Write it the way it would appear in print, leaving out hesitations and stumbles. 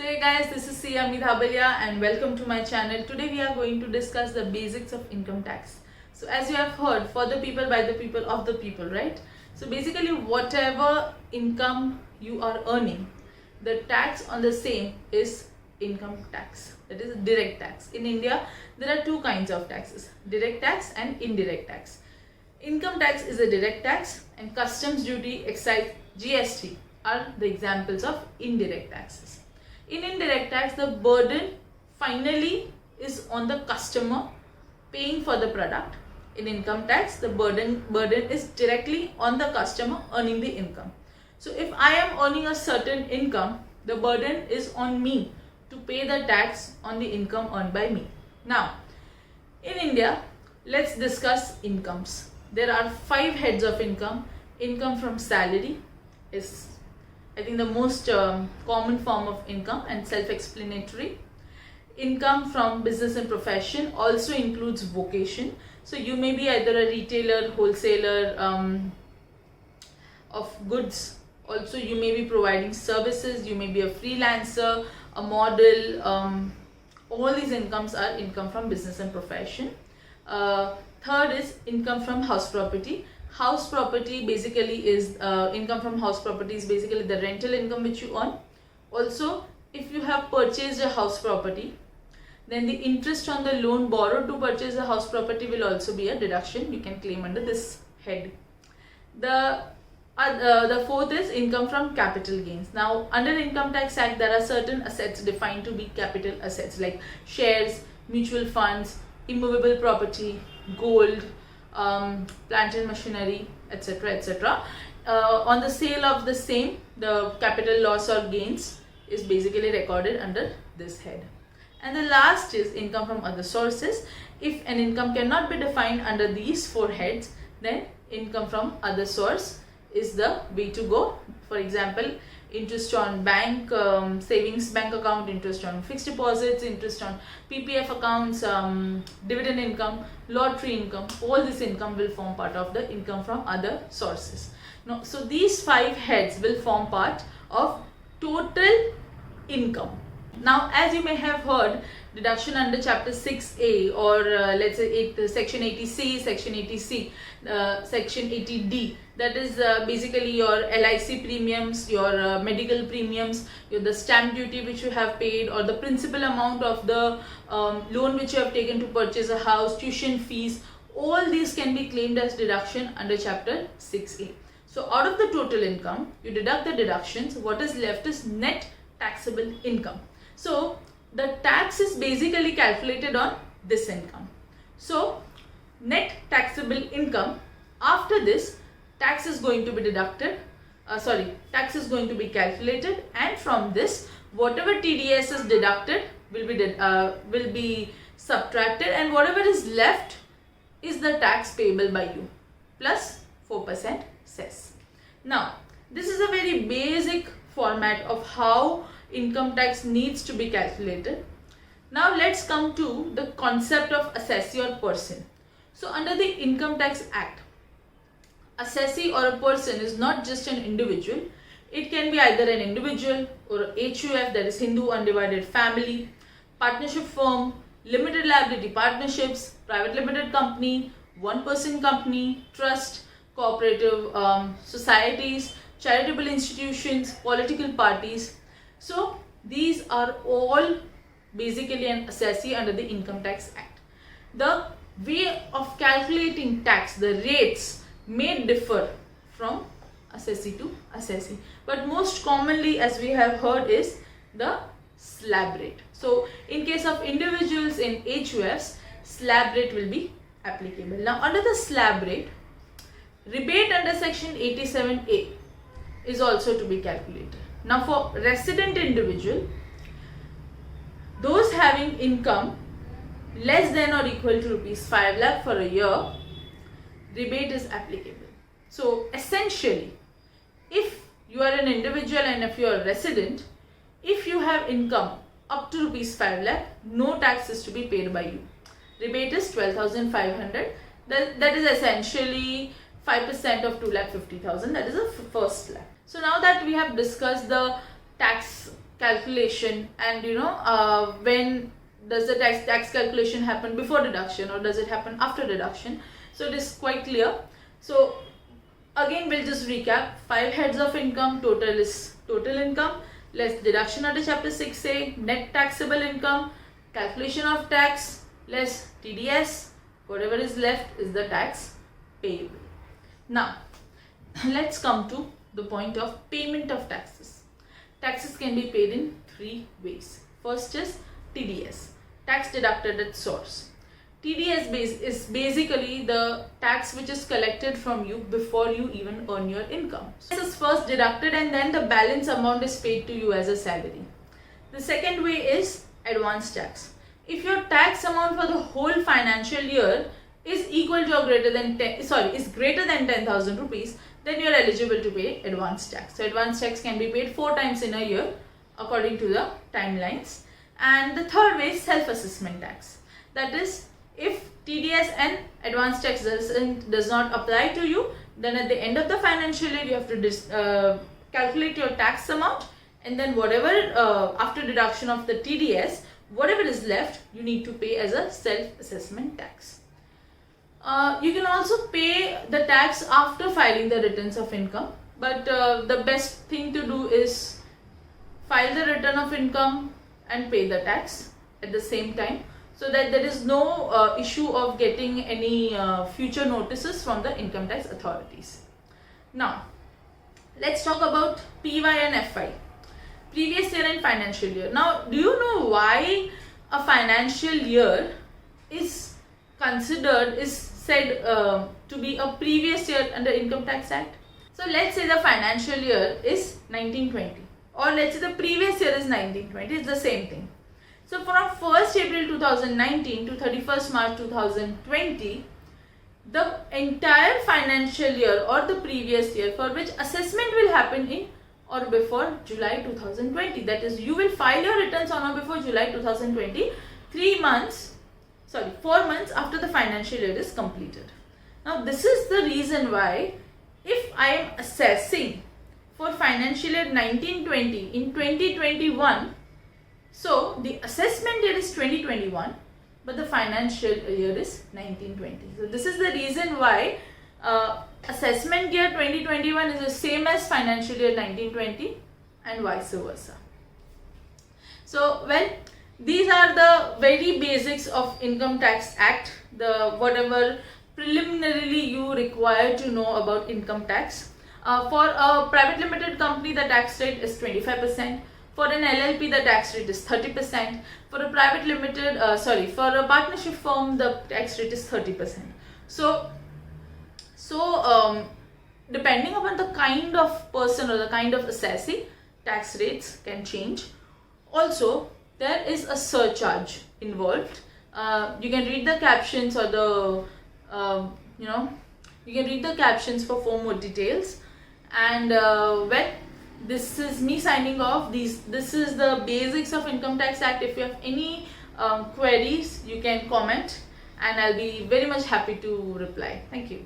So hey guys, this is Sia Midhabalia and welcome to my channel. Today we are going to discuss the basics of income tax. So as you have heard, for the people, by the people, of the people, right? So basically whatever income you are earning, the tax on the same is income tax, that is direct tax. In India, there are two kinds of taxes, direct tax and indirect tax. Income tax is a direct tax and customs duty, excise, GST are the examples of indirect taxes. In indirect tax, the burden finally is on the customer paying for the product. In income tax, the burden is directly on the customer earning the income. So if I am earning a certain income, the burden is on me to pay the tax on the income earned by me. Now, in India, let's discuss incomes. There are 5 heads of income. Income from salary is, I think, the most common form of income and self-explanatory. Income from business and profession also includes vocation. So you may be either a retailer, wholesaler of goods. Also, you may be providing services. You may be a freelancer, a model. All these incomes are income from business and profession. Third is income from house property. House property basically is income from house property is basically the rental income which you earn. Also, if you have purchased a house property, then the interest on the loan borrowed to purchase a house property will also be a deduction you can claim under this head. The fourth is income from capital gains. Now, under Income Tax Act, there are certain assets defined to be capital assets like shares, mutual funds, immovable property, gold, plant and machinery, etc., etc. On the sale of the same, the capital loss or gains is basically recorded under this head. And the last is income from other sources. If an income cannot be defined under these 4 heads, then income from other source is the way to go. For example, interest on bank savings bank account, interest on fixed deposits, interest on PPF accounts, dividend income, lottery income. All this income will form part of the income from other sources. Now, so these 5 heads will form part of total income. Now, as you may have heard, deduction under chapter 6A or let's say section 80C, section 80C, section 80D, that is basically your LIC premiums, your medical premiums, the stamp duty which you have paid, or the principal amount of the loan which you have taken to purchase a house, tuition fees. All these can be claimed as deduction under chapter 6A. So out of the total income, you deduct the deductions. What is left is net taxable income. So the tax is basically calculated on this income. So net taxable income, after this, tax is going to be deducted, tax is going to be calculated, and from this, whatever TDS is deducted will be subtracted, and whatever is left is the tax payable by you plus 4% cess. Now, this is a very basic format of how income tax needs to be calculated. Now let's come to the concept of assessee or person. So under the Income Tax Act, assessee or a person is not just an individual. It can be either an individual or a HUF, that is Hindu Undivided Family, partnership firm, limited liability partnerships, private limited company, one-person company, trust, cooperative societies, charitable institutions, political parties. So these are all basically an assessee under the Income Tax Act. The way of calculating tax, the rates may differ from assessee to assessee, but most commonly, as we have heard, is the slab rate. So in case of individuals in HUFs, slab rate will be applicable. Now under the slab rate, rebate under section 87A is also to be calculated. Now for resident individual, those having income less than or equal to rupees 5 lakh for a year, rebate is applicable. So essentially, if you are an individual and if you are a resident, if you have income up to rupees 5 lakh, no tax is to be paid by you. Rebate is 12,500. That is essentially 5% of 2,50,000. That is the first lakh. So now that we have discussed the tax calculation, and when does the tax calculation happen before deduction or does it happen after deduction. So it is quite clear. So again we'll just recap. 5 heads of income, total is total income, less deduction under chapter 6A, net taxable income, calculation of tax, less TDS, whatever is left is the tax payable. Now let's come to the point of payment of taxes. Taxes can be paid in 3 ways. First is TDS, tax deducted at source. TDS is basically the tax which is collected from you before you even earn your income. So this is first deducted and then the balance amount is paid to you as a salary. The second way is advance tax. If your tax amount for the whole financial year is equal to or greater than 10,000 rupees, then you are eligible to pay advance tax. So advance tax can be paid 4 times in a year according to the timelines. And the third way is self-assessment tax. That is, if TDS and advance tax does not apply to you, then at the end of the financial year you have to calculate your tax amount, and then whatever after deduction of the TDS, whatever is left you need to pay as a self-assessment tax. You can also pay the tax after filing the returns of income, but the best thing to do is file the return of income and pay the tax at the same time, so that there is no issue of getting any future notices from the income tax authorities. Now let's talk about PY and FY, previous year and financial year. Now, do you know why a financial year is said to be a previous year under Income Tax Act? So let's say the financial year is 1920, or let's say the previous year is 1920, it's the same thing. So from 1st April 2019 to 31st March 2020, the entire financial year or the previous year for which assessment will happen in or before July 2020, that is, you will file your returns on or before July 2020, 4 months after the financial year is completed. Now this is the reason why if I am assessing for financial year 1920 in 2021, so the assessment year is 2021 but the financial year is 1920. So this is the reason why assessment year 2021 is the same as financial year 1920 and vice versa. So these are the very basics of Income Tax Act, the whatever preliminarily you require to know about income tax. For a private limited company the tax rate is 25%. For an LLP the tax rate is 30%. For a private limited, for a partnership firm the tax rate is 30%. So depending upon the kind of person or the kind of assessee, tax rates can change. Also, there is a surcharge involved. You can read the captions or you can read the captions for more details. And this is me signing off. This is the basics of Income Tax Act. If you have any queries, you can comment and I'll be very much happy to reply. Thank you.